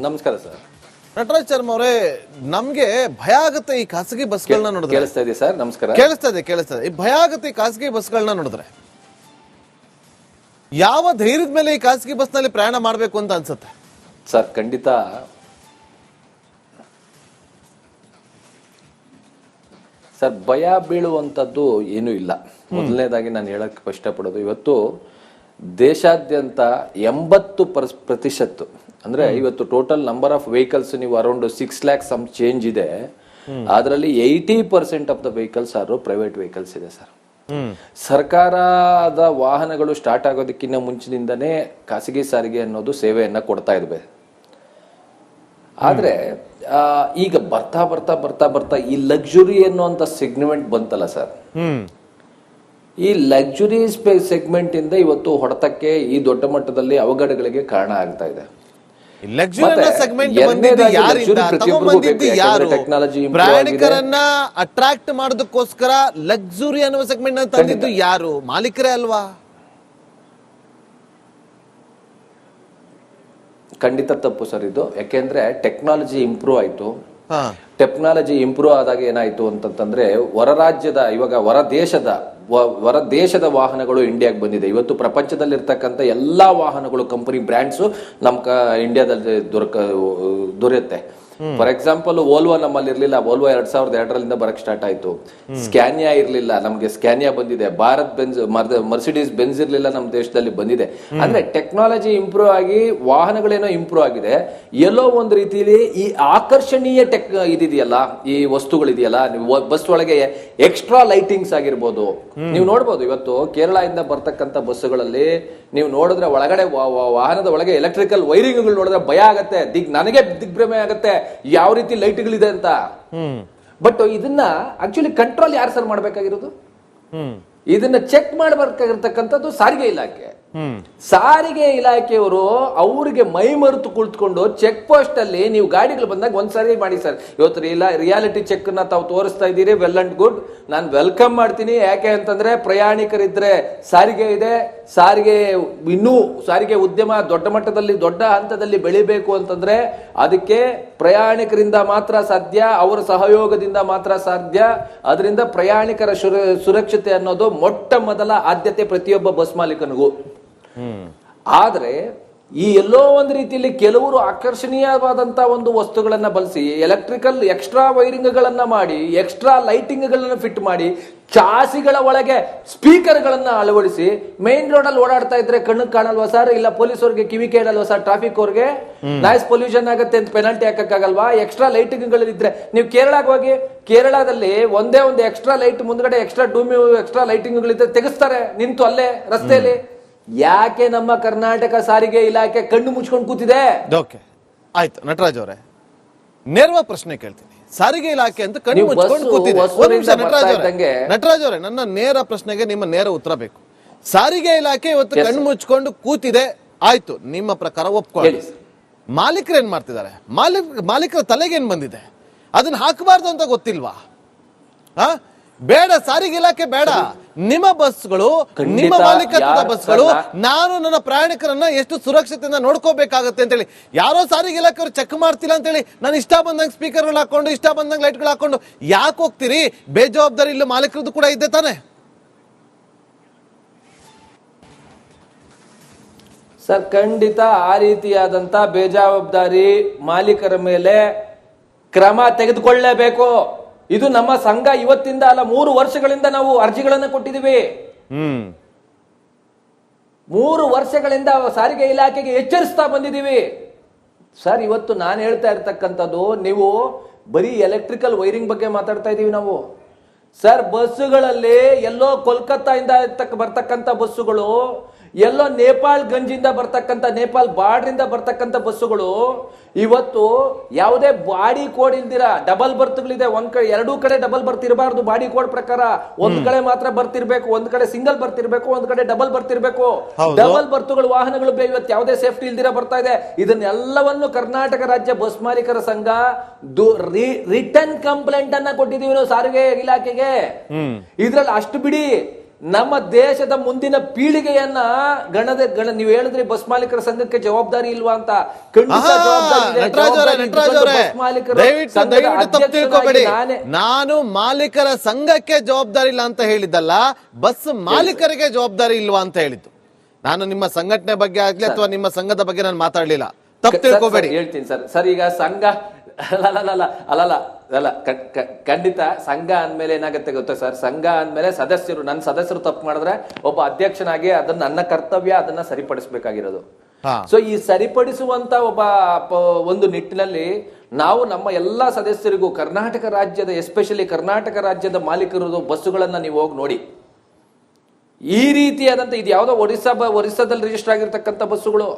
ನಮಸ್ಕಾರ ಸರ್. ನಟರಾಜ್ ಶರ್ಮಾ ಅವರೇ, ನಮ್ಗೆ ಭಯ ಆಗುತ್ತೆ ಈ ಖಾಸಗಿ ಬಸ್ಗಳನ್ನ ನೋಡಿದ್ರೆ. ಕೇಳಿಸ್ತಾ ಇದೆ ಸರ್? ನಮಸ್ಕಾರ. ಕೇಳಿಸ್ತಾ ಇದೆ. ಈ ಭಯ ಆಗುತ್ತೆ ಈ ಖಾಸಗಿ ಬಸ್ಗಳನ್ನ ನೋಡಿದ್ರೆ. ಯಾವ ಧೈರ್ಯದ ಮೇಲೆ ಈ ಖಾಸಗಿ ಬಸ್ನಲ್ಲಿ ಪ್ರಯಾಣ ಮಾಡಬೇಕು ಅಂತ ಅನ್ಸುತ್ತೆ ಸರ್? ಖಂಡಿತ ಸರ್, ಭಯ ಬೀಳುವಂಥದ್ದು ಏನೂ ಇಲ್ಲ. ಮೊದಲನೇದಾಗಿ ನಾನು ಹೇಳಕ್ಕೆ ಇಷ್ಟಪಡೋದು, ಇವತ್ತು ದೇಶಾದ್ಯಂತ 80% ಅಂದ್ರೆ ಇವತ್ತು ಟೋಟಲ್ ನಂಬರ್ ಆಫ್ ವೆಹಿಕಲ್ಸ್ ನೀವು ಅರೌಂಡ್ 6 lakhs ಸಮ್ ಚೇಂಜ್ ಇದೆ. ಅದರಲ್ಲಿ 80% of the vehicles are private vehicles ಇದೆ ಸರ್. ಸರ್ಕಾರದ ವಾಹನಗಳು ಸ್ಟಾರ್ಟ್ ಆಗೋದಕ್ಕಿಂತ ಮುಂಚಿನಿಂದನೇ ಖಾಸಗಿ ಸಾರಿಗೆ ಅನ್ನೋದು ಸೇವೆಯನ್ನ ಕೊಡ್ತಾ ಇದ್ವಿ. ಆದ್ರೆ ಈಗ ಬರ್ತಾ ಬರ್ತಾ ಬರ್ತಾ ಬರ್ತಾ ಈ ಲಕ್ಸುರಿ ಅನ್ನುವಂತ ಸೆಗ್ಮೆಂಟ್ ಬಂತಲ್ಲ ಸರ್, ಈ ಲಕ್ಸುರಿ ಸೆಗ್ಮೆಂಟ್ ಇಂದ ಇವತ್ತು ಹೊಡೆತಕ್ಕೆ ಈ ದೊಡ್ಡ ಮಟ್ಟದಲ್ಲಿ ಅವಘಡಗಳಿಗೆ ಕಾರಣ ಆಗ್ತಾ ಇದೆ. ಪ್ರಯಾಣಿಕರನ್ನ ಅಟ್ರಾಕ್ಟ್ ಮಾಡೋದಕ್ಕೋಸ್ಕರ ಲಕ್ಸುರಿ ಅನ್ನುವ ಸೆಗ್ಮೆಂಟ್ ತಂದಿದ್ದು ಯಾರು? ಮಾಲೀಕರೇ ಅಲ್ವಾ? ಖಂಡಿತ ತಪ್ಪು ಸರ್ ಇದು. ಯಾಕೆಂದ್ರೆ ಟೆಕ್ನಾಲಜಿ ಇಂಪ್ರೂವ್ ಆಯ್ತು. ಟೆಕ್ನಾಲಜಿ ಇಂಪ್ರೂವ್ ಆದಾಗ ಏನಾಯ್ತು ಅಂತಂದ್ರೆ ಹೊರ ದೇಶದ ವಾಹನಗಳು ಇಂಡಿಯಾಗೆ ಬಂದಿದೆ. ಇವತ್ತು ಪ್ರಪಂಚದಲ್ಲಿರ್ತಕ್ಕಂಥ ಎಲ್ಲಾ ವಾಹನಗಳು ಕಂಪನಿ ಬ್ರ್ಯಾಂಡ್ಸ್ ಇಂಡಿಯಾದಲ್ಲಿ ದೊರೆಯುತ್ತೆ. ಫಾರ್ ಎಕ್ಸಾಂಪಲ್ ವೋಲ್ವೋ ನಮ್ಮಲ್ಲಿ ಇರ್ಲಿಲ್ಲ, ವೋಲ್ವೋ 2002ರಿಂದ ಬರಕ್ ಸ್ಟಾರ್ಟ್ ಆಯ್ತು. ಸ್ಕ್ಯಾನಿಯಾ ಇರ್ಲಿಲ್ಲ, ನಮ್ಗೆ ಸ್ಕ್ಯಾನಿಯಾ ಬಂದಿದೆ. ಭಾರತ್ ಬೆಂಜ್, ಮರ್ಸಿಡೀಸ್ ಬೆಂಜ್ ಇರ್ಲಿಲ್ಲ, ನಮ್ಮ ದೇಶದಲ್ಲಿ ಬಂದಿದೆ. ಅಂದ್ರೆ ಟೆಕ್ನಾಲಜಿ ಇಂಪ್ರೂವ್ ಆಗಿ ವಾಹನಗಳೇನೋ ಇಂಪ್ರೂವ್ ಆಗಿದೆ. ಎಲ್ಲೋ ಒಂದು ರೀತಿಯಲ್ಲಿ ಈ ಆಕರ್ಷಣೀಯ ಇದೆಯಲ್ಲ, ಈ ವಸ್ತುಗಳಿದೆಯಲ್ಲ, ಬಸ್ ಒಳಗೆ ಎಕ್ಸ್ಟ್ರಾ ಲೈಟಿಂಗ್ಸ್ ಆಗಿರ್ಬೋದು. ನೀವು ನೋಡ್ಬೋದು ಇವತ್ತು ಕೇರಳದಿಂದ ಬರ್ತಕ್ಕಂಥ ಬಸ್ಸುಗಳಲ್ಲಿ ನೀವು ನೋಡಿದ್ರೆ ಒಳಗಡೆ ವಾಹನದ ಒಳಗೆ ಎಲೆಕ್ಟ್ರಿಕಲ್ ವೈರಿಂಗ್ಗಳು ನೋಡಿದ್ರೆ ಭಯ ಆಗತ್ತೆ. ನನಗೆ ದಿಗ್ಭ್ರಮೆ ಆಗತ್ತೆ ಯಾವ ರೀತಿ ಲೈಟ್ಗಳಿದೆ ಅಂತ. ಬಟ್ ಇದನ್ನ ಆಕ್ಚುಲಿ ಕಂಟ್ರೋಲ್ ಯಾರು ಸರ್ ಮಾಡ್ಬೇಕಾಗಿರೋದು? ಇದನ್ನ ಚೆಕ್ ಮಾಡಬೇಕಾಗಿರ್ತಕ್ಕಂಥದ್ದು ಸಾರಿಗೆ ಇಲಾಖೆ. ಸಾರಿಗೆ ಇಲಾಖೆಯವರು ಅವ್ರಿಗೆ ಮೈ ಮರೆತು ಕುಳಿತುಕೊಂಡು ಚೆಕ್ ಪೋಸ್ಟ್ ಅಲ್ಲಿ ನೀವು ಗಾಡಿಗಳು ಬಂದಾಗ ಒಂದ್ಸಾರಿ ಮಾಡಿ ಸರ್. ಇವತ್ತು ರಿಯಾಲಿಟಿ ಚೆಕ್ ನ ತಾವು ತೋರಿಸ್ತಾ ಇದ್ದೀರಿ, ವೆಲ್ ಅಂಡ್ ಗುಡ್, ನಾನು ವೆಲ್ಕಮ್ ಮಾಡ್ತೀನಿ. ಯಾಕೆ ಅಂತಂದ್ರೆ ಪ್ರಯಾಣಿಕರಿದ್ರೆ ಸಾರಿಗೆ ಇದೆ, ಸಾರಿಗೆ ಉದ್ಯಮ ದೊಡ್ಡ ಮಟ್ಟದಲ್ಲಿ ದೊಡ್ಡ ಹಂತದಲ್ಲಿ ಬೆಳಿಬೇಕು ಅಂತಂದ್ರೆ ಅದಕ್ಕೆ ಪ್ರಯಾಣಿಕರಿಂದ ಮಾತ್ರ ಸಾಧ್ಯ, ಅವರ ಸಹಯೋಗದಿಂದ ಮಾತ್ರ ಸಾಧ್ಯ. ಅದರಿಂದ ಪ್ರಯಾಣಿಕರ ಸುರಕ್ಷತೆ ಅನ್ನೋದು ಮೊಟ್ಟ ಮೊದಲ ಆದ್ಯತೆ ಪ್ರತಿಯೊಬ್ಬ ಬಸ್ ಮಾಲೀಕನಿಗೂ. ಆದ್ರೆ ಈ ಎಲ್ಲೋ ಒಂದು ರೀತಿಯಲ್ಲಿ ಕೆಲವರು ಆಕರ್ಷಣೀಯವಾದಂತಹ ಒಂದು ವಸ್ತುಗಳನ್ನ ಬಳಸಿ ಎಲೆಕ್ಟ್ರಿಕಲ್ ಎಕ್ಸ್ಟ್ರಾ ವೈರಿಂಗ್ ಗಳನ್ನ ಮಾಡಿ, ಎಕ್ಸ್ಟ್ರಾ ಲೈಟಿಂಗ್ ಗಳನ್ನ ಫಿಟ್ ಮಾಡಿ, ಚಾಸಿಗಳ ಒಳಗೆ ಸ್ಪೀಕರ್ ಗಳನ್ನ ಅಳವಡಿಸಿ ಮೈನ್ ರೋಡ್ ಅಲ್ಲಿ ಓಡಾಡ್ತಾ ಇದ್ರೆ ಕಣ್ಣು ಕಾಣಲ್ವಾ ಸರ್? ಇಲ್ಲ ಪೊಲೀಸ್ ಅವ್ರಿಗೆ ಕಿವಿ ಕೇಳಲ್ವಾ ಸರ್? ಟ್ರಾಫಿಕ್ ಅವ್ರಿಗೆ ನಾಯ್ಸ್ ಪೊಲ್ಯೂಷನ್ ಆಗುತ್ತೆ ಅಂತ ಪೆನಾಲ್ಟಿ ಹಾಕಕ್ಕಾಗಲ್ವಾ? ಎಕ್ಸ್ಟ್ರಾ ಲೈಟಿಂಗ್ ಗಳಿದ್ರೆ ನೀವು ಕೇರಳಕ್ಕೆ ಹೋಗಿ, ಕೇರಳದಲ್ಲಿ ಒಂದೇ ಒಂದು ಎಕ್ಸ್ಟ್ರಾ ಲೈಟ್ ಮುಂದ್ಗಡೆ ಎಕ್ಸ್ಟ್ರಾ ಲೈಟಿಂಗ್ ಗಳಿದ್ರೆ ತೆಗೆಸ್ತಾರೆ ನಿಂತು ಅಲ್ಲೇ ರಸ್ತೆಯಲ್ಲಿ. ಯಾಕೆ ನಮ್ಮ ಕರ್ನಾಟಕ ಸಾರಿಗೆ ಇಲಾಖೆ ಕಣ್ಣು ಮುಚ್ಕೊಂಡು ಕೂತಿದೆ? ಓಕೆ, ಆಯ್ತು ನಟರಾಜ್ ಅವರೇ, ನೇರವ ಪ್ರಶ್ನೆ ಕೇಳ್ತೀನಿ. ಸಾರಿಗೆ ಇಲಾಖೆ ಅಂತ ಕಣ್ಣು ಮುಚ್ಕೊಂಡು ಕೂತಿದೆ. ನಟರಾಜ್ ಅವರೇ, ನನ್ನ ನೇರ ಪ್ರಶ್ನೆಗೆ ನಿಮ್ಮ ನೇರ ಉತ್ತರ ಬೇಕು. ಸಾರಿಗೆ ಇಲಾಖೆ ಇವತ್ತು ಕಣ್ಣು ಮುಚ್ಕೊಂಡು ಕೂತಿದೆ, ಆಯ್ತು, ನಿಮ್ಮ ಪ್ರಕಾರ ಒಪ್ಕೊಳ್ಳಿ. ಮಾಲೀಕರು ಏನ್ ಮಾಡ್ತಿದ್ದಾರೆ? ಮಾಲೀಕರ ತಲೆಗೆ ಏನ್ ಬಂದಿದೆ? ಅದನ್ನ ಹಾಕಬಾರ್ದು ಅಂತ ಗೊತ್ತಿಲ್ವಾ? ಬೇಡ, ಸಾರಿಗೆ ಇಲಾಖೆ ಬೇಡ, ನಿಮ್ಮ ಬಸ್ಗಳು, ನಿಮ್ಮ ಮಾಲೀಕತ್ವದ ಬಸ್ಗಳು, ನಾನು ನನ್ನ ಪ್ರಯಾಣಿಕರನ್ನ ಎಷ್ಟು ಸುರಕ್ಷತೆಯಿಂದ ನೋಡ್ಕೋಬೇಕಾಗತ್ತೆ ಅಂತೇಳಿ ಯಾರೋ ಸಾರಿಗೆ ಇಲಾಖೆಯವರು ಚೆಕ್ ಮಾಡ್ತಿಲ್ಲ ಅಂತೇಳಿ ನಾನು ಇಷ್ಟ ಬಂದಂಗೆ ಸ್ಪೀಕರ್ಗಳು ಹಾಕೊಂಡು, ಇಷ್ಟ ಬಂದಂಗೆ ಲೈಟ್ಗಳು ಹಾಕೊಂಡು ಯಾಕೆ ಹೋಗ್ತೀರಿ? ಬೇಜವಾಬ್ದಾರಿ ಇಲ್ಲ ಮಾಲೀಕರದ್ದು ಕೂಡ ಇದ್ದೆ ತಾನೆ ಸರ್? ಖಂಡಿತ ಆ ರೀತಿಯಾದಂತ ಬೇಜವಾಬ್ದಾರಿ ಮಾಲೀಕರ ಮೇಲೆ ಕ್ರಮ ತೆಗೆದುಕೊಳ್ಳಲೇಬೇಕು. ಇದು ನಮ್ಮ ಸಂಘ ಇವತ್ತಿಂದ ಅಲ್ಲ, 3 ವರ್ಷಗಳಿಂದ ನಾವು ಅರ್ಜಿಗಳನ್ನು ಕೊಟ್ಟಿದ್ದೀವಿ. 3 ವರ್ಷಗಳಿಂದ ಸಾರಿಗೆ ಇಲಾಖೆಗೆ ಎಚ್ಚರಿಸ್ತಾ ಬಂದಿದ್ದೀವಿ ಸರ್. ಇವತ್ತು ನಾನು ಹೇಳ್ತಾ ಇರ್ತಕ್ಕಂಥದ್ದು, ನೀವು ಬರೀ ಎಲೆಕ್ಟ್ರಿಕಲ್ ವೈರಿಂಗ್ ಬಗ್ಗೆ ಮಾತಾಡ್ತಾ ಇದೀವಿ ನಾವು ಸರ್. ಬಸ್ಸುಗಳಲ್ಲಿ ಎಲ್ಲೋ ಕೋಲ್ಕತ್ತಾದಿಂದ ಬರ್ತಕ್ಕಂಥ ಬಸ್ಸುಗಳು, ಎಲ್ಲೋ ನೇಪಾಳ್ ಗಂಜಿಂದ ಬರ್ತಕ್ಕಂಥ, ನೇಪಾಳ್ ಬಾರ್ಡ್ರಿಂದ ಬರ್ತಕ್ಕಂಥ ಬಸ್ಸುಗಳು ಇವತ್ತು ಯಾವುದೇ ಬಾಡಿ ಕೋಡ್ ಇಲ್ದಿರ ಡಬಲ್ ಬರ್ತ್ಗಳಿದೆ. ಎರಡೂ ಕಡೆ ಡಬಲ್ ಬರ್ತ್ ಇರಬಾರ್ದು ಬಾಡಿ ಕೋಡ್ ಪ್ರಕಾರ. ಒಂದ್ ಕಡೆ ಮಾತ್ರ ಬರ್ತಿರ್ಬೇಕು, ಒಂದ್ ಕಡೆ ಸಿಂಗಲ್ ಬರ್ತಿರ್ಬೇಕು, ಒಂದ್ ಕಡೆ ಡಬಲ್ ಬರ್ತಿರ್ಬೇಕು. ಡಬಲ್ ಬರ್ತುಗಳು ವಾಹನಗಳು ಇವತ್ತು ಯಾವುದೇ ಸೇಫ್ಟಿ ಇಲ್ದಿರ ಬರ್ತಾ ಇದೆ. ಇದನ್ನೆಲ್ಲವನ್ನು ಕರ್ನಾಟಕ ರಾಜ್ಯ ಬಸ್ ಮಾಲೀಕರ ಸಂಘ ರಿಟರ್ನ್ ಕಂಪ್ಲೇಂಟ್ ಅನ್ನ ಕೊಟ್ಟಿದ್ದೀವಿ ನಾವು ಸಾರಿಗೆ ಇಲಾಖೆಗೆ. ಇದ್ರಲ್ಲಿ ಅಷ್ಟು ಬಿಡಿ, ನಮ್ಮ ದೇಶದ ಮುಂದಿನ ಪೀಳಿಗೆಯನ್ನ ನೀವು ಹೇಳಿದ್ರಿ ಬಸ್ ಮಾಲೀಕರ ಸಂಘಕ್ಕೆ ಜವಾಬ್ದಾರಿ ಇಲ್ವಾ ಅಂತ. ಖಂಡಿತ ಜವಾಬ್ದಾರಿ ಇದೆ. ಬಸ್ ಮಾಲೀಕರ ತಿಳ್ಕೊಬೇಡಿ, ನಾನು ಮಾಲೀಕರ ಸಂಘಕ್ಕೆ ಜವಾಬ್ದಾರಿ ಇಲ್ಲ ಅಂತ ಹೇಳಿದ್ದಲ್ಲ, ಬಸ್ ಮಾಲೀಕರಿಗೆ ಜವಾಬ್ದಾರಿ ಇಲ್ವಾ ಅಂತ ಹೇಳಿದ್ದು. ನಾನು ನಿಮ್ಮ ಸಂಘಟನೆ ಬಗ್ಗೆ ಆಗ್ಲಿ ಅಥವಾ ನಿಮ್ಮ ಸಂಘದ ಬಗ್ಗೆ ನಾನು ಮಾತಾಡ್ಲಿಲ್ಲ, ತಪ್ಪು ತಿಳ್ಕೊಬೇಡಿ. ಹೇಳ್ತೀನಿ ಸರ್ ಈಗ ಸಂಘ ಅಲ್ಲ ಖಂಡಿತ ಸಂಘ ಅಂದ್ಮೇಲೆ ಏನಾಗುತ್ತೆ ಗೊತ್ತಾ ಸರ್, ಸಂಘ ಅಂದ್ಮೇಲೆ ನನ್ನ ಸದಸ್ಯರು ತಪ್ಪು ಮಾಡಿದ್ರೆ ಒಬ್ಬ ಅಧ್ಯಕ್ಷನಾಗಿ ಅದನ್ನ ನನ್ನ ಕರ್ತವ್ಯ ಅದನ್ನ ಸರಿಪಡಿಸಬೇಕಾಗಿರೋದು. ಸೊ ಈ ಸರಿಪಡಿಸುವಂತ ಒಂದು ನಿಟ್ಟಿನಲ್ಲಿ ನಾವು ನಮ್ಮ ಎಲ್ಲಾ ಸದಸ್ಯರಿಗೂ ಕರ್ನಾಟಕ ರಾಜ್ಯದ ಎಸ್ಪೆಷಲಿ ಕರ್ನಾಟಕ ರಾಜ್ಯದ ಮಾಲೀಕರದು ಬಸ್ಸುಗಳನ್ನ ನೀವು ಹೋಗಿ ನೋಡಿ. ಈ ರೀತಿಯಾದಂತ ಇದು ಯಾವುದೋ ಒರಿಸ್ಸಾದಲ್ಲಿ ರಿಜಿಸ್ಟರ್ ಆಗಿರ್ತಕ್ಕಂಥ ಬಸ್ಸುಗಳು.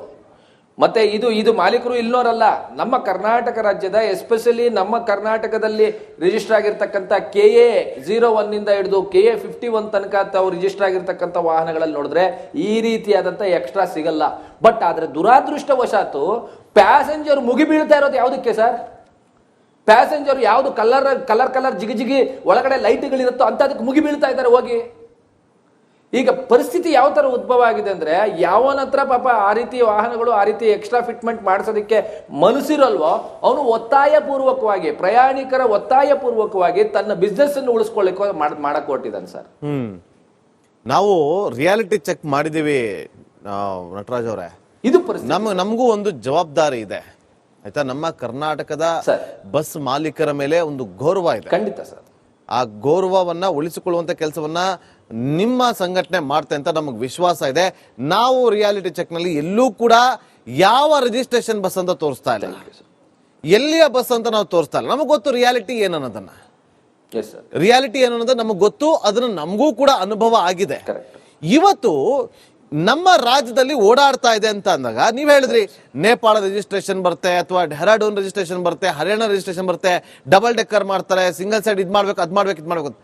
ಮತ್ತೆ ಇದು ಮಾಲೀಕರು ಇಲ್ಲೋರಲ್ಲ, ನಮ್ಮ ಕರ್ನಾಟಕ ರಾಜ್ಯದ ಎಸ್ಪೆಷಲಿ ನಮ್ಮ ಕರ್ನಾಟಕದಲ್ಲಿ ರಿಜಿಸ್ಟರ್ ಆಗಿರ್ತಕ್ಕಂಥ KA01 ಇಂದ ಹಿಡಿದು KA51 ತನಕ ತಾವು ರಿಜಿಸ್ಟರ್ ಆಗಿರ್ತಕ್ಕಂಥ ವಾಹನಗಳಲ್ಲಿ ನೋಡಿದ್ರೆ ಈ ರೀತಿಯಾದಂಥ ಎಕ್ಸ್ಟ್ರಾ ಸಿಗಲ್ಲ. ಬಟ್ ಆದ್ರೆ ದುರಾದೃಷ್ಟವಶಾತು ಪ್ಯಾಸೆಂಜರ್ ಮುಗಿ ಬೀಳ್ತಾ ಇರೋದು ಯಾವುದಕ್ಕೆ ಸರ್? ಪ್ಯಾಸೆಂಜರ್ ಯಾವುದು ಕಲರ್ ಜಿಗಿ ಒಳಗಡೆ ಲೈಟ್ಗಳಿರುತ್ತೋ ಅಂತ ಅದಕ್ಕೆ ಮುಗಿ ಬೀಳ್ತಾ ಇದ್ದಾರೆ ಹೋಗಿ. ಈಗ ಪರಿಸ್ಥಿತಿ ಯಾವ ತರ ಉದ್ಭವ ಆಗಿದೆ ಅಂದ್ರೆ, ಯಾವನ ಹತ್ರ ಪಾಪ ಆ ರೀತಿ ವಾಹನಗಳು ಆ ರೀತಿ ಎಕ್ಸ್ಟ್ರಾ ಫಿಟ್ಮೆಂಟ್ ಮಾಡಿಸೋದಕ್ಕೆ ಮನಸ್ಸಿರಲ್ವೋ ಅವನು ಒತ್ತಾಯಪೂರ್ವಕವಾಗಿ ಪ್ರಯಾಣಿಕರ ಒತ್ತಾಯಪೂರ್ವಕವಾಗಿ ತನ್ನ ಬಿಸ್ನೆಸ್ ಅನ್ನು ಉಳಿಸ್ಕೊಳ್ಳಿಕ್ಕೆ ಮಾಡಕ್ ಹೊರಟಿದ್ದಾನೆ ಸರ್. ನಾವು ರಿಯಾಲಿಟಿ ಚೆಕ್ ಮಾಡಿದೀವಿ ನಟರಾಜ್ ಅವರೇ. ಇದು ನಮಗೂ ಒಂದು ಜವಾಬ್ದಾರಿ ಇದೆ ಆಯ್ತಾ. ನಮ್ಮ ಕರ್ನಾಟಕದ ಬಸ್ ಮಾಲೀಕರ ಮೇಲೆ ಒಂದು ಗೌರವ ಇದೆ. ಖಂಡಿತ ಸರ್. ಆ ಗೌರವವನ್ನ ಉಳಿಸಿಕೊಳ್ಳುವಂತ ಕೆಲಸವನ್ನ ನಿಮ್ಮ ಸಂಘಟನೆ ಮಾಡ್ತೆ ಅಂತ ನಮಗೆ ವಿಶ್ವಾಸ ಇದೆ. ನಾವು ರಿಯಾಲಿಟಿ ಚೆಕ್ ನಲ್ಲಿ ಎಲ್ಲೂ ಕೂಡ ಯಾವ ರಿಜಿಸ್ಟ್ರೇಷನ್ ಬಸ್ ಅಂತ ತೋರಿಸ್ತಾ ಇಲ್ಲ, ಎಲ್ಲಿಯ ಬಸ್ ಅಂತ ನಾವು ತೋರಿಸ್ತಾ ಇಲ್ಲ. ನಮಗೆ ಗೊತ್ತು ರಿಯಾಲಿಟಿ ಏನನ್ನೋದನ್ನ, ರಿಯಾಲಿಟಿ ಏನನ್ನೋದನ್ನ ನಮಗೆ ಗೊತ್ತು, ಅದನ್ನ ನಮಗೂ ಕೂಡ ಅನುಭವ ಆಗಿದೆ. ಇವತ್ತು ನಮ್ಮ ರಾಜ್ಯದಲ್ಲಿ ಓಡಾಡ್ತಾ ಇದೆ ಅಂತ ಅಂದಾಗ ನೀವ್ ಹೇಳಿದ್ರಿ ನೇಪಾಳ ರಿಜಿಸ್ಟ್ರೇಷನ್ ಬರುತ್ತೆ ಅಥವಾ ಡೆಹ್ರಾಡೂನ್ ರಿಜಿಸ್ಟ್ರೇಷನ್ ಬರುತ್ತೆ, ಹರಿಯಾಣ ರಿಜಿಸ್ಟ್ರೇಷನ್ ಬರುತ್ತೆ, ಡಬಲ್ ಡೆಕ್ಕರ್ ಮಾಡ್ತಾರೆ, ಸಿಂಗಲ್ ಸೈಡ್ ಇದ್ ಮಾಡ್ಬೇಕು ಅದ್ ಮಾಡ್ಬೇಕು.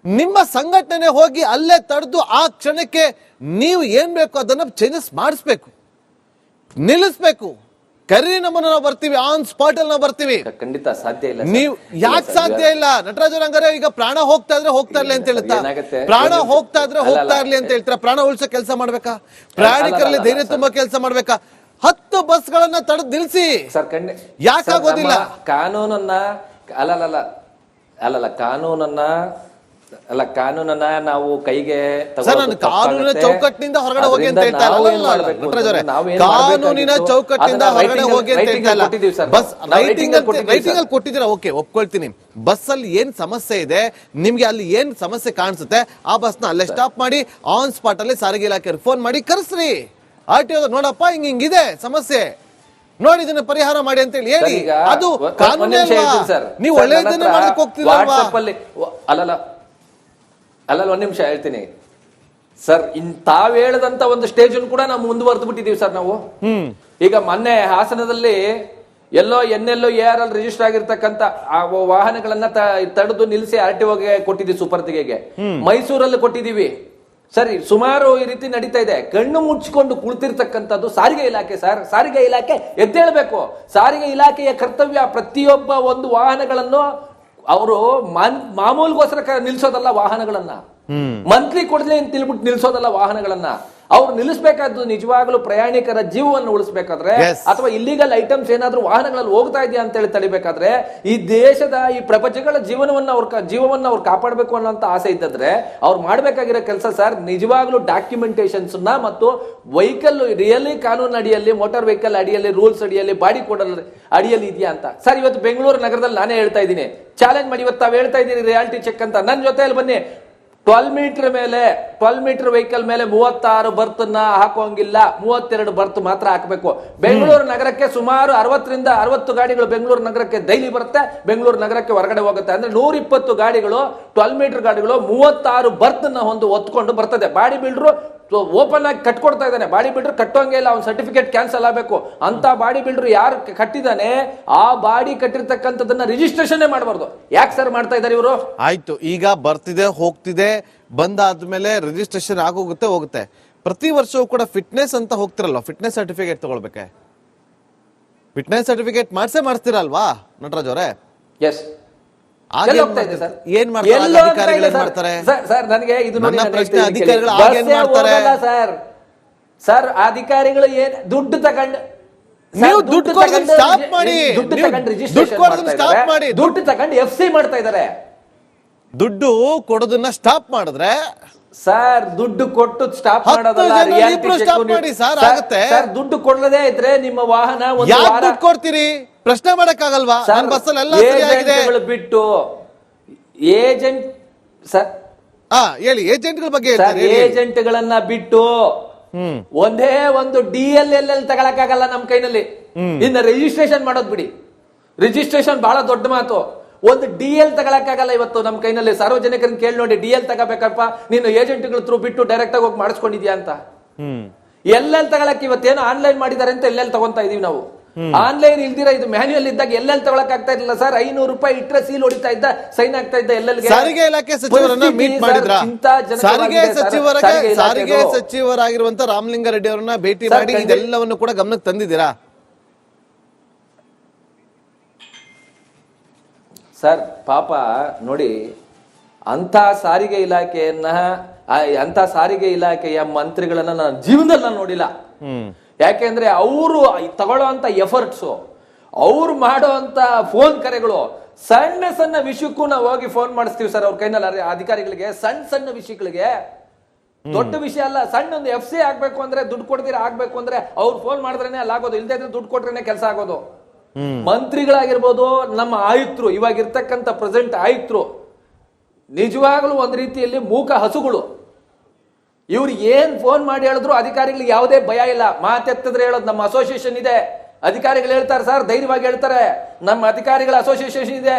ನಿಮ್ಮ ಸಂಘಟನೆ ಹೋಗಿ ಅಲ್ಲೇ ತಡೆದು ಆ ಕ್ಷಣಕ್ಕೆ ನೀವು ಏನ್ ಬೇಕು ಅದನ್ನ ಚೇಂಜಸ್ ಮಾಡಿಸ್ಬೇಕು, ನಿಲ್ಲಿಸ್ಬೇಕು. ಕರಿ ನಮ್ಮನ್ನು ನಾವು ಬರ್ತೀವಿ, ಆನ್ ಸ್ಪಾಟ್ ಅಲ್ಲಿ ನಾವು ಬರ್ತೀವಿ. ಖಂಡಿತ ಸಾಧ್ಯ ಇಲ್ಲ. ನೀವು ಯಾಕೆ ಸಾಧ್ಯ ಇಲ್ಲ ನಟರಾಜ್ ಹಂಗಾರೆ? ಈಗ ಪ್ರಾಣ ಹೋಗ್ತಾ ಇರ್ಲಿ ಅಂತ ಹೇಳ್ತಾ, ಪ್ರಾಣ ಹೋಗ್ತಾ ಇರ್ಲಿ ಅಂತ ಹೇಳ್ತೀರಾ? ಪ್ರಾಣ ಉಳಿಸೋ ಕೆಲಸ ಮಾಡ್ಬೇಕಾ? ಪ್ರಯಾಣಿಕರಲ್ಲಿ ಧೈರ್ಯ ತುಂಬಾ ಕೆಲಸ ಮಾಡ್ಬೇಕಾ? 10 ಬಸ್ಗಳನ್ನ ತಡೆದು ನಿಲ್ಸಿ ಸರ್. ಯಾಕಾಗೋದಿಲ್ಲ? ಕಾನೂನನ್ನ ಕಾನೂನನ್ನ ನಾವು ಕೈಗೆ ಕಾನೂನಿನ ಚೌಕಟ್ಟಿನಿಂದ ಹೊರಗಡೆ ಹೋಗಿ ಅಂತ ಹೇಳ್ತಾ ಇಲ್ಲ. ಕಾನೂನಿನ ಚೌಕಟ್ಟಿನಿಂದ ಹೊರಗಡೆ ಹೋಗಿ ಅಂತ ಹೇಳ್ತಾ ಇಲ್ಲ. ಬಸ್ ರೈಟಿಂಗ್ ಅಲ್ಲಿ ಕೊಟ್ಟಿದ್ದೀರಾ, ಓಕೆ ಒಪ್ಕೊಳ್ತೀನಿ. ಬಸ್ ಅಲ್ಲಿ ಏನ್ ಸಮಸ್ಯೆ ಇದೆ, ನಿಮ್ಗೆ ಅಲ್ಲಿ ಏನ್ ಸಮಸ್ಯೆ ಕಾಣಿಸುತ್ತೆ ಆ ಬಸ್ ನ ಅಲ್ಲೇ ಸ್ಟಾಪ್ ಮಾಡಿ ಆನ್ ಸ್ಪಾಟ್ ಅಲ್ಲಿ ಸಾರಿಗೆ ಇಲಾಖೆ ಫೋನ್ ಮಾಡಿ ಕರೆಸ್ರಿ. RTO ನೋಡಪ್ಪ ಹಿಂಗಿದೆ ಸಮಸ್ಯೆ, ನೋಡಿ ಇದನ್ನ ಪರಿಹಾರ ಮಾಡಿ ಅಂತ ಹೇಳಿ. ಅದು ಕಾನೂನು. ನೀವು ಒಳ್ಳೆಯದನ್ನ ಮಾಡಕ್ ಹೋಗ್ತಿರಲ್ವಾ? ಒಂದ್ ನಿಮಿಷ ಹೇಳ್ತೀನಿ ಸರ್. ತಾವ್ ಹೇಳದಂತ ಒಂದು ಸ್ಟೇಜ್ ಕೂಡ ನಾವು ಮುಂದುವರೆದು ಬಿಟ್ಟಿದೀವಿ ಸರ್ ನಾವು. ಈಗ ಮೊನ್ನೆ ಹಾಸನದಲ್ಲಿ ಎಲ್ಲೋ AR ಅಲ್ಲಿ ರಿಜಿಸ್ಟರ್ ಆಗಿರ್ತಕ್ಕಂಥ ಆ ವಾಹನಗಳನ್ನ ತಡೆದು ನಿಲ್ಲಿಸಿ RTOಗೆ ಕೊಟ್ಟಿದ್ದೀವಿ, ಸುಪರ್ದಿಗೆಗೆ. ಮೈಸೂರಲ್ಲಿ ಕೊಟ್ಟಿದ್ದೀವಿ ಸರಿ. ಸುಮಾರು ಈ ರೀತಿ ನಡೀತಾ ಇದೆ. ಕಣ್ಣು ಮುಚ್ಚಿಕೊಂಡು ಕುಳಿತಿರ್ತಕ್ಕಂಥದ್ದು ಸಾರಿಗೆ ಇಲಾಖೆ ಸರ್. ಸಾರಿಗೆ ಇಲಾಖೆ ಎದ್ದೇಳಬೇಕು. ಸಾರಿಗೆ ಇಲಾಖೆಯ ಕರ್ತವ್ಯ ಪ್ರತಿಯೊಬ್ಬ ಒಂದು ವಾಹನಗಳನ್ನು ಅವರು ಮಾಮೂಲಿಗೋಸ್ಕರ ನಿಲ್ಸೋದಲ್ಲ, ವಾಹನಗಳನ್ನ ಮಂತ್ಲಿ ಕೊಡ್ಲಿ ಅಂತ ತಿಳ್ಬಿಟ್ಟು ನಿಲ್ಸೋದಲ್ಲ ವಾಹನಗಳನ್ನ. ಅವ್ರು ನಿಲ್ಲಿಸಬೇಕಾದ್ದು ನಿಜವಾಗ್ಲೂ ಪ್ರಯಾಣಿಕರ ಜೀವವನ್ನು ಉಳಿಸಬೇಕಾದ್ರೆ ಅಥವಾ ಇಲ್ಲಿಗಲ್ ಐಟಮ್ಸ್ ಏನಾದ್ರೂ ವಾಹನಗಳಲ್ಲಿ ಹೋಗ್ತಾ ಇದೆಯಾ ಅಂತ ಹೇಳಿ ತಡಿಬೇಕಾದ್ರೆ ಈ ದೇಶದ ಈ ಪ್ರಪಂಚಗಳ ಜೀವನವನ್ನು ಅವ್ರು ಕಾಪಾಡಬೇಕು ಅನ್ನೋಂತ ಆಸೆ ಇದ್ದರೆ ಅವ್ರು ಮಾಡ್ಬೇಕಾಗಿರೋ ಕೆಲಸ ಸರ್, ನಿಜವಾಗ್ಲೂ ಡಾಕ್ಯುಮೆಂಟೇಶನ್ಸ್ ಮತ್ತು ವೆಹಿಕಲ್ ರಿಯಲಿ ಕಾನೂನು ಅಡಿಯಲ್ಲಿ, ಮೋಟಾರ್ ವೆಹಿಕಲ್ ಅಡಿಯಲ್ಲಿ, ರೂಲ್ಸ್ ಅಡಿಯಲ್ಲಿ, ಬಾಡಿ ಕೋಡ್ ಅಡಿಯಲ್ಲಿ ಇದೆಯಾ ಅಂತ ಸರ್. ಇವತ್ತು ಬೆಂಗಳೂರು ನಗರದಲ್ಲಿ ನಾನೇ ಹೇಳ್ತಾ ಇದ್ದೀನಿ, ಚಾಲೆಂಜ್ ಮಾಡಿ ಇವತ್ತು ತಾವು ಹೇಳ್ತಾ ಇದ್ದೀರಿ ರಿಯಾಲಿಟಿ ಚೆಕ್ ಅಂತ. ನನ್ನ ಜೊತೆಯಲ್ಲಿ ಬನ್ನಿ. 12 ಮೀಟರ್ ವೆಹಿಕಲ್ ಮೇಲೆ 36 ಬರ್ತ್ ಹಾಕೋಂಗಿಲ್ಲ, 32 ಬರ್ತ್ ಮಾತ್ರ ಹಾಕಬೇಕು. ಬೆಂಗಳೂರು ನಗರಕ್ಕೆ ಸುಮಾರು 60 ರಿಂದ 60 ಗಾಡಿಗಳು ಬೆಂಗಳೂರು ನಗರಕ್ಕೆ ಡೈಲಿ ಬರುತ್ತೆ, ಬೆಂಗಳೂರು ನಗರಕ್ಕೆ ಹೊರಗಡೆ ಹೋಗುತ್ತೆ. ಅಂದ್ರೆ 120 ಗಾಡಿಗಳು 12 ಮೀಟರ್ ಗಾಡಿಗಳು 36 ಬರ್ತ್ ಹೊತ್ಕೊಂಡು ಬರ್ತದೆ. ಬಾಡಿ ಬಿಲ್ಡರ್ ಓಪನ್ ಆಗಿ ಕಟ್ಕೊಡ್ತಾ ಇದ್ದಾನೆ. ಬಾಡಿ ಬಿಲ್ಡರ್ ಕಟ್ಟೋಂಗೆ ಇಲ್ಲ, ಅವ್ನ ಸರ್ಟಿಫಿಕೇಟ್ ಕ್ಯಾನ್ಸಲ್ ಆಗಬೇಕು. ಅಂತ ಬಾಡಿ ಬಿಲ್ಡರ್ ಯಾರು ಕಟ್ಟಿದಾನೆ ಆ ಬಾಡಿ ಕಟ್ಟಿರ್ತಕ್ಕಂಥದನ್ನ ರಿಜಿಸ್ಟ್ರೇಷನ್ ಮಾಡಬಾರ್ದು. ಯಾಕೆ ಸರ್ ಮಾಡ್ತಾ ಇದ್ದಾರೆ ಇವರು? ಆಯ್ತು, ಈಗ ಬರ್ತಿದೆ ಹೋಗ್ತಿದೆ, ಬಂದಾದ್ಮೇಲೆ ರಿಜಿಸ್ಟ್ರೇಷನ್ ಹೋಗುತ್ತೆ. ಪ್ರತಿ ವರ್ಷವೂ ಕೂಡ ಫಿಟ್ನೆಸ್ ಅಂತ ಹೋಗ್ತಿರಲ್ವಾ, ಫಿಟ್ನೆಸ್ ಸರ್ಟಿಫಿಕೇಟ್ ತಗೊಳ್ಬೇಕೆ? ಫಿಟ್ನೆಸ್ ಸರ್ಟಿಫಿಕೇಟ್ ಮಾಡ್ತೀರಲ್ವಾ ನಟರಾಜ್ ಅವರೇ? ಎಸ್. ಎಲ್ಲಿ ಹೋಗ್ತಾ ಇದೆ ಸರ್? ಏನ್ ಮಾಡ್ತಾರೆ ಎಲ್ಲಿ ಹೋಗ್ತಾ ಅಧಿಕಾರಿಗಳು, ಇದೆ ಏನ್ ಸರ್? ಮಾಡ್ತಾರೆ? ಸರ್ ನನಗೆ ಇದು ನೋಡಿ, ನನ್ನ ನಾನು ಪ್ರಶ್ನೆ, ಹೇಳ್ತೀನಿ ಕೇಳಿ. ಅಧಿಕಾರಿಗಳು ಆಗ ಏನ್ ಬಸ್ಸೇ ಮಾಡ್ತಾರೆ? ಹೋಗಲ್ಲ ಸರ್. ಸರ್ ಅಧಿಕಾರಿಗಳು ಏನ್ ದುಡ್ಡು ತಗೊಂಡು ನೀವು ದುಡ್ಡು ಕೊಡೋದನ್ನ ಸ್ಟಾಪ್ ಮಾಡಿ. ದುಡ್ಡು ನೀವು ತಗೊಂಡು ದುಡ್ಡು ರಿಜಿಸ್ಟ್ರೇಷನ್ ಕೊಡೋದನ್ನ ಸ್ಟಾಪ್ ಮಾಡಿ. ದುಡ್ಡು ತಗೊಂಡು FC ಮಾಡ್ತಾ ಇದ್ದಾರೆ. ದುಡ್ಡು ಕೊಡೋದನ್ನ ಸ್ಟಾಪ್ ಮಾಡಿದ್ರೆ ಸರ್ ದುಡ್ಡು ಕೊಟ್ಟು ಸ್ಟಾಪ್ 10 ಮಾಡೋದಲ್ಲ, ಜನ reality ಇಬ್ರು check stop ನೀವು- ಮಾಡಿ ಸರ್, ಸರ್, ಆಗುತ್ತೆ. ಸರ್ ದುಡ್ಡು ಕೊಡಲದೇ ಇದ್ರೆ ನಿಮ್ಮ ವಾಹನ ಒಂದು ಯಾಕೆ ವಾರ ದುಡ್ಡು ಕೊಡ್ತೀರಿ? ಪ್ರಶ್ನೆ ಮಾಡಕ್ಕಾಗಲ್ವಾ? ನನ್ನ ಬಸ್ಸಲ್ಲಿ ಎಲ್ಲ ಸರಿಯಾಗಿದೆ. ಏಜೆಂಟ್ಗಳು ಬಿಟ್ಟು ಏಜೆಂಟ್ ಸರ್ ಹೇಳಿ, ಏಜೆಂಟ್ಗಳ ಬಗ್ಗೆ ಸರ್ ಹೇಳ್ತಾರೆ, ಹೇಳಿ. ಏಜೆಂಟ್ಗಳನ್ನ ಬಿಟ್ಟು ಒಂದೇ ಒಂದು DLL ತಗೊಳಕ್ಕಾಗಲ್ಲ ನಮ್ಮ ಕೈನಲ್ಲಿ. ಇನ್ನು ರಿಜಿಸ್ಟ್ರೇಷನ್ ಮಾಡೋದ್ ಬಿಡಿ, ರಿಜಿಸ್ಟ್ರೇಷನ್ ಬಹಳ ದೊಡ್ಡ ಮಾತು. ಒಂದು DL ತಗೊಳಕ್ಕಾಗಲ್ಲ ಇವತ್ತು ನಮ್ಮ ಕೈನಲ್ಲಿ. ಸಾರ್ವಜನಿಕರನ್ನ ಕೇಳಿ ನೋಡಿ, DL ತಗೋಬೇಕಪ್ಪ ನೀನು ಏಜೆಂಟ್ಗಳ ಥ್ರೂ ಬಿಟ್ಟು ಡೈರೆಕ್ಟ್ ಆಗಿ ಹೋಗಿ ಮಾಡಿಸ್ಕೊಂಡಿದ್ಯಾ ಅಂತ. ಎಲ್ಲೆಲ್ಲಿ ತಗೊಳಕ್ ಇವತ್ತೇನು ಆನ್ಲೈನ್ ಮಾಡಿದಾರೆ ಅಂತ ಎಲ್ಲೆಲ್ಲಿ ತಗೊಂತಾ ಇದೀವಿ ನಾವು. ಆನ್ಲೈನ್ ಇಲ್ದಿರ ಇದು ಮ್ಯಾನ್ಯುಯಲ್ ಇದ್ದಾಗ ಎಲ್ಲೆಲ್ಲಿ ತಗೊಳಕ್ ಆಗ್ತಾ ಇರಲಿಲ್ಲ ಸರ್. 500 ರೂಪಾಯಿ ಇಟ್ರೆ ಸೀಲ್ ಹೊಡಿತಾ ಇದ್ದ, ಸೈನ್ ಆಗ್ತಾ ಇದ್ದ ಎಲ್ಲೆಲ್ಲಿ. ಸಾರಿಗೆ ಇಲಾಖೆ ಸಚಿವರನ್ನ ಮೀಟ್ ಮಾಡಿದ್ರ? ಸಾರಿಗೆ ಸಚಿವರಾಗಿರುವಂತ ರಾಮಲಿಂಗಾರೆಡ್ಡಿ ಅವರನ್ನ ಭೇಟಿ ಮಾಡಿ ಇದೆಲ್ಲವನ್ನು ಕೂಡ ಗಮನಕ್ಕೆ ತಂದಿದ್ದೀರಾ ಸರ್? ಪಾಪ ನೋಡಿ, ಅಂತ ಸಾರಿಗೆ ಇಲಾಖೆಯ ಮಂತ್ರಿಗಳನ್ನ ನಾನು ಜೀವನದಲ್ಲಿ ನಾನು ನೋಡಿಲ್ಲ. ಯಾಕೆಂದ್ರೆ ಅವರು ತಗೊಳ್ಳೋ ಅಂತ ಎಫರ್ಟ್ಸು, ಅವ್ರು ಮಾಡೋ ಅಂತ ಫೋನ್ ಕರೆಗಳು, ಸಣ್ಣ ಸಣ್ಣ ವಿಷಯಕ್ಕೂ ನಾವು ಹೋಗಿ ಫೋನ್ ಮಾಡಿಸ್ತೀವಿ ಸರ್ ಅವ್ರ ಕೈನಲ್ಲಿ ಅಧಿಕಾರಿಗಳಿಗೆ. ಸಣ್ಣ ವಿಷಯಗಳಿಗೆ, ದೊಡ್ಡ ವಿಷಯ ಅಲ್ಲ. ಸಣ್ಣ ಒಂದು FC ಆಗ್ಬೇಕು ಅಂದ್ರೆ ದುಡ್ಡು ಕೊಡ್ತೀರಾ, ಆಗ್ಬೇಕು ಅಂದ್ರೆ ಅವ್ರು ಫೋನ್ ಮಾಡಿದ್ರೇನೆ ಅಲ್ಲಿ ಆಗೋದು, ಇಲ್ದೇ ಇದ್ರೆ ದುಡ್ಡು ಕೊಟ್ರೇನೆ ಕೆಲಸ ಆಗೋದು. ಮಂತ್ರಿಗಳಾಗಿರ್ಬೋದು, ನಮ್ಮ ಆಯುಕ್ತರು, ಇವಾಗ ಇರ್ತಕ್ಕಂಥ ಪ್ರೆಸೆಂಟ್ ಆಯುಕ್ತರು ನಿಜವಾಗ್ಲೂ ಒಂದ್ ರೀತಿಯಲ್ಲಿ ಮೂಕ ಹಸುಗಳು. ಇವ್ರು ಏನ್ ಫೋನ್ ಮಾಡಿ ಹೇಳಿದ್ರು ಅಧಿಕಾರಿಗಳಿಗೆ ಯಾವುದೇ ಭಯ ಇಲ್ಲ. ಮಾತೆತ್ತಿದ್ರೆ ಹೇಳೋದು, ನಮ್ಮ ಅಸೋಸಿಯೇಷನ್ ಇದೆ, ಅಧಿಕಾರಿಗಳು ಹೇಳ್ತಾರೆ ಸರ್, ಧೈರ್ಯವಾಗಿ ಹೇಳ್ತಾರೆ. ನಮ್ಮ ಅಧಿಕಾರಿಗಳ ಅಸೋಸಿಯೇಷನ್ ಇದೆ,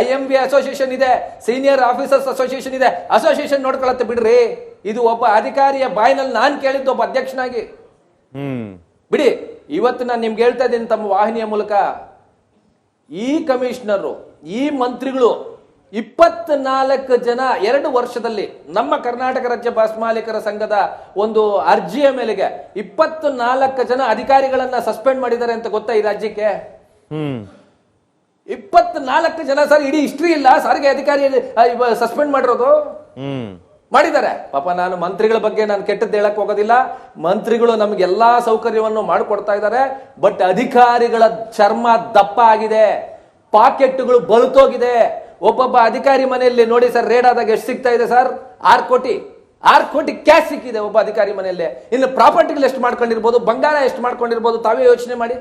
IMB ಅಸೋಸಿಯೇಷನ್ ಇದೆ, ಸೀನಿಯರ್ ಆಫೀಸರ್ಸ್ ಅಸೋಸಿಯೇಷನ್ ಇದೆ. ಅಸೋಸಿಯೇಷನ್ ನೋಡ್ಕೊಳತ್ತೆ ಬಿಡ್ರಿ. ಇದು ಒಬ್ಬ ಅಧಿಕಾರಿಯ ಬಾಯಿನಲ್ಲಿ ನಾನು ಕೇಳಿದ್ದು, ಒಬ್ಬ ಅಧ್ಯಕ್ಷನಾಗಿ. ಬಿಡಿ, ಇವತ್ತು ನಾನು ನಿಮ್ಗೆ ಹೇಳ್ತಾ ಇದ್ದೀನಿ ತಮ್ಮ ವಾಹಿನಿಯ ಮೂಲಕ, ಈ ಕಮಿಷನರು, ಈ ಮಂತ್ರಿಗಳು 24 ಜನ 2 ವರ್ಷದಲ್ಲಿ ನಮ್ಮ ಕರ್ನಾಟಕ ರಾಜ್ಯ ಬಸ್ ಮಾಲೀಕರ ಸಂಘದ ಒಂದು ಅರ್ಜಿಯ ಮೇಲೆಗೆ 24 ಜನ ಅಧಿಕಾರಿಗಳನ್ನ ಸಸ್ಪೆಂಡ್ ಮಾಡಿದ್ದಾರೆ ಅಂತ ಗೊತ್ತಾ ಈ ರಾಜ್ಯಕ್ಕೆ? 24 ಜನ ಸರ್. ಇಡೀ ಹಿಸ್ಟ್ರಿ ಇಲ್ಲ ಸಾರಿಗೆ ಅಧಿಕಾರಿ ಸಸ್ಪೆಂಡ್ ಮಾಡಿರೋದು. ಮಾಡಿದ್ದಾರೆ. ಪಾಪ ನಾನು ಮಂತ್ರಿಗಳ ಬಗ್ಗೆ ನಾನು ಕೆಟ್ಟದ್ದು ಹೇಳಕ್ ಹೋಗೋದಿಲ್ಲ. ಮಂತ್ರಿಗಳು ನಮ್ಗೆ ಎಲ್ಲಾ ಸೌಕರ್ಯವನ್ನು ಮಾಡಿಕೊಡ್ತಾ ಇದ್ದಾರೆ. ಬಟ್ ಅಧಿಕಾರಿಗಳ ಚರ್ಮ ದಪ್ಪ ಆಗಿದೆ, ಪಾಕೆಟ್ಗಳು ಬಲ್ತೋಗಿದೆ. ಒಬ್ಬೊಬ್ಬ ಅಧಿಕಾರಿ ಮನೆಯಲ್ಲಿ ನೋಡಿ ಸರ್, ರೇಡ್ ಆದಾಗ ಎಷ್ಟು ಸಿಗ್ತಾ ಇದೆ ಸರ್? 6 ಕೋಟಿ ಕ್ಯಾಶ್ ಸಿಕ್ಕಿದೆ ಒಬ್ಬ ಅಧಿಕಾರಿ ಮನೆಯಲ್ಲೇ. ಇನ್ನು ಪ್ರಾಪರ್ಟಿಗಳು ಎಷ್ಟು ಮಾಡ್ಕೊಂಡಿರ್ಬೋದು, ಬಂಗಾರ ಎಷ್ಟು ಮಾಡ್ಕೊಂಡಿರ್ಬೋದು, ತಾವೇ ಯೋಚನೆ ಮಾಡಿ.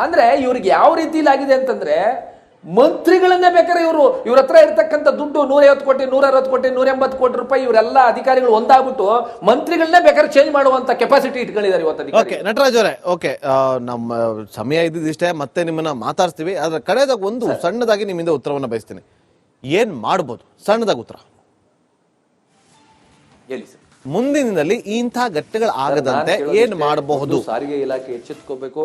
ಅಂದ್ರೆ ಇವ್ರಿಗೆ ಯಾವ ರೀತಿಲಿ ಆಗಿದೆ ಅಂತಂದ್ರೆ, ಮಂತ್ರಿಗಳನ್ನೇ ಬೇಕಾದ್ರೆ ಇವ್ರ ಹತ್ರ ಇರ್ತಕ್ಕಂಥ ದುಡ್ಡು 150 ಕೋಟಿ 160 ಕೋಟಿ 180 ಕೋಟಿ ರೂಪಾಯಿ ಇವರೆಲ್ಲ ಅಧಿಕಾರಿಗಳು ಒಂದಾಗ್ಬಿಟ್ಟು ಮಂತ್ರಿಗಳನ್ನೇ ಬೇಕಾದ್ರೆ ಚೇಂಜ್ ಮಾಡುವಂತ ಕೆಪಾಸಿಟಿ ಇಟ್ಕೊಂಡಿದ್ದಾರೆ ಇವತ್ತು. ಓಕೆ ನಟರಾಜ್ ಅವರೇ, ಓಕೆ, ನಮ್ಮ ಸಮಯ ಇದ್ದಿಷ್ಟೇ, ಮತ್ತೆ ನಿಮ್ಮನ್ನ ಮಾತಾಡ್ತೀವಿ. ಅದ್ರ ಕಡೆದಾಗ ಒಂದು ಸಣ್ಣದಾಗಿ ನಿಮ್ಮಿಂದ ಉತ್ತರವನ್ನ ಬಯಸ್ತೀನಿ. ಏನ್ ಮಾಡ್ಬೋದು? ಸಣ್ಣದಾಗಿ ಉತ್ತರ ಹೇಳಿ ಸರ್. ಮುಂದಿನ ದಿನದಲ್ಲಿ ಇಂಥ ಘಟ್ಟಗಳು ಆಗದಂತೆ ಏನ್ ಮಾಡಬಹುದು? ಸಾರಿಗೆ ಇಲಾಖೆ ಎಚ್ಚೆತ್ಕೋಬೇಕು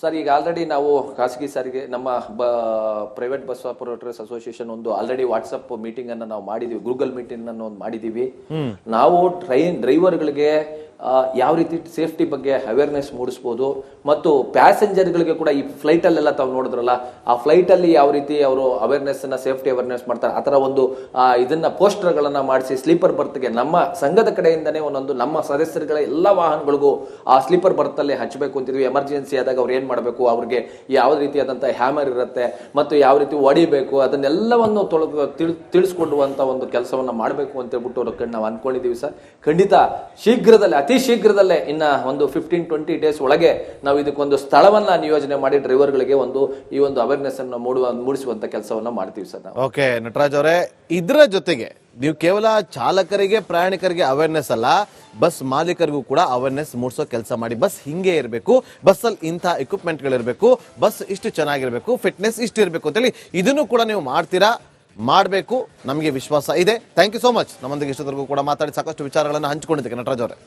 ಸರ್. ಈಗ ಆಲ್ರೆಡಿ ನಾವು ಖಾಸಗಿ ಸಾರಿಗೆ, ನಮ್ಮ ಪ್ರೈವೇಟ್ ಬಸ್ ಆಪರೇಟರ್ಸ್ ಅಸೋಸಿಯೇಷನ್ ಒಂದು ಆಲ್ರೆಡಿ ವಾಟ್ಸಪ್ ಮೀಟಿಂಗ್ ಅನ್ನ ನಾವು ಮಾಡಿದೀವಿ, ಗೂಗಲ್ ಮೀಟಿಂಗ್ ಅನ್ನು ಒಂದು ಮಾಡಿದೀವಿ. ನಾವು ಡ್ರೈವರ್ಗಳಿಗೆ ಯಾವ ರೀತಿ ಸೇಫ್ಟಿ ಬಗ್ಗೆ ಅವೇರ್ನೆಸ್ ಮೂಡಿಸಬಹುದು, ಮತ್ತು ಪ್ಯಾಸೆಂಜರ್ಗಳಿಗೆ ಕೂಡ ಈ ಫ್ಲೈಟ್ ಅಲ್ಲೆಲ್ಲ ತಾವು ನೋಡಿದ್ರಲ್ಲ, ಆ ಫ್ಲೈಟ್ ಅಲ್ಲಿ ಯಾವ ರೀತಿ ಅವರು ಅವೇರ್ನೆಸ್ ಅನ್ನ, ಸೇಫ್ಟಿ ಅವೇರ್ನೆಸ್ ಮಾಡ್ತಾರೆ, ಆ ತರ ಒಂದು ಇದನ್ನ ಪೋಸ್ಟರ್ ಗಳನ್ನ ಮಾಡಿಸಿ ಸ್ಲೀಪರ್ ಬರ್ತ್ಗೆ ನಮ್ಮ ಸಂಘದ ಕಡೆಯಿಂದನೇ ಒಂದೊಂದು ನಮ್ಮ ಸದಸ್ಯರುಗಳ ಎಲ್ಲಾ ವಾಹನಗಳಿಗೂ ಆ ಸ್ಲೀಪರ್ ಬರ್ತ್ ಅಲ್ಲಿ ಹಚ್ಚಬೇಕು ಅಂತಿದ್ವಿ. ಎಮರ್ಜೆನ್ಸಿ ಆದಾಗ ಅವ್ರು ಏನ್ ಮಾಡಬೇಕು, ಅವ್ರಿಗೆ ಯಾವ ರೀತಿಯಾದಂತಹ ಹ್ಯಾಮರ್ ಇರುತ್ತೆ ಮತ್ತು ಯಾವ ರೀತಿ ಹೊಡಿಬೇಕು, ಅದನ್ನೆಲ್ಲವನ್ನು ತಿಳಿಸ್ಕೊಡುವಂತ ಒಂದು ಕೆಲಸವನ್ನ ಮಾಡಬೇಕು ಅಂತ ಹೇಳ್ಬಿಟ್ಟು ನಾವು ಅನ್ಕೊಂಡಿದೀವಿ ಸರ್. ಖಂಡಿತ ಶೀಘ್ರದಲ್ಲೇ, ಅತಿ ಶೀಘ್ರದಲ್ಲೇ, ಇನ್ನ ಒಂದು 15-20 ಡೇಸ್ ಒಳಗೆ ನಾವು ಇದಕ್ಕೊಂದು ಸ್ಥಳವನ್ನ ನಿಯೋಜನೆ ಮಾಡಿ ಡ್ರೈವರ್ಗಳಿಗೆ ಈ ಒಂದು ಅವೇರ್ನೆಸ್ ಅನ್ನು ಮೂಡಿಸುವಂತ ಕೆಲಸವನ್ನ ಮಾಡ್ತೀವಿ ಸರ್. ಓಕೆ ನಟರಾಜ್ ಅವರೇ, ಇದರ ಜೊತೆಗೆ ನೀವು ಕೇವಲ ಚಾಲಕರಿಗೆ ಪ್ರಯಾಣಿಕರಿಗೆ ಅವೇರ್ನೆಸ್ ಅಲ್ಲ, ಬಸ್ ಮಾಲೀಕರಿಗೂ ಕೂಡ ಅವೇರ್ನೆಸ್ ಮೂಡಿಸೋ ಕೆಲಸ ಮಾಡಿ. ಬಸ್ ಹಿಂಗೆ ಇರಬೇಕು, ಬಸ್ಸಲ್ಲಿ ಇಂಥ ಎಕ್ವಿಪ್ಮೆಂಟ್ಗಳಿರಬೇಕು, ಬಸ್ ಇಷ್ಟು ಚೆನ್ನಾಗಿರ್ಬೇಕು, ಫಿಟ್ನೆಸ್ ಇಷ್ಟು ಇರಬೇಕು ಅಂತೇಳಿ ಇದನ್ನು ಕೂಡ ನೀವು ಮಾಡ್ತೀರಾ, ಮಾಡಬೇಕು, ನಮಗೆ ವಿಶ್ವಾಸ ಇದೆ. Thank you so much. ನಮ್ಮೊಂದಿಗೆ ಇಷ್ಟೊತ್ತರೆಗೂ ಕೂಡ ಮಾತಾಡಿ ಸಾಕಷ್ಟು ವಿಚಾರಗಳನ್ನು ಹಂಚಿಕೊಂಡಿದ್ದಕ್ಕೆ ನಟರಾಜ್ ಅವರೇ.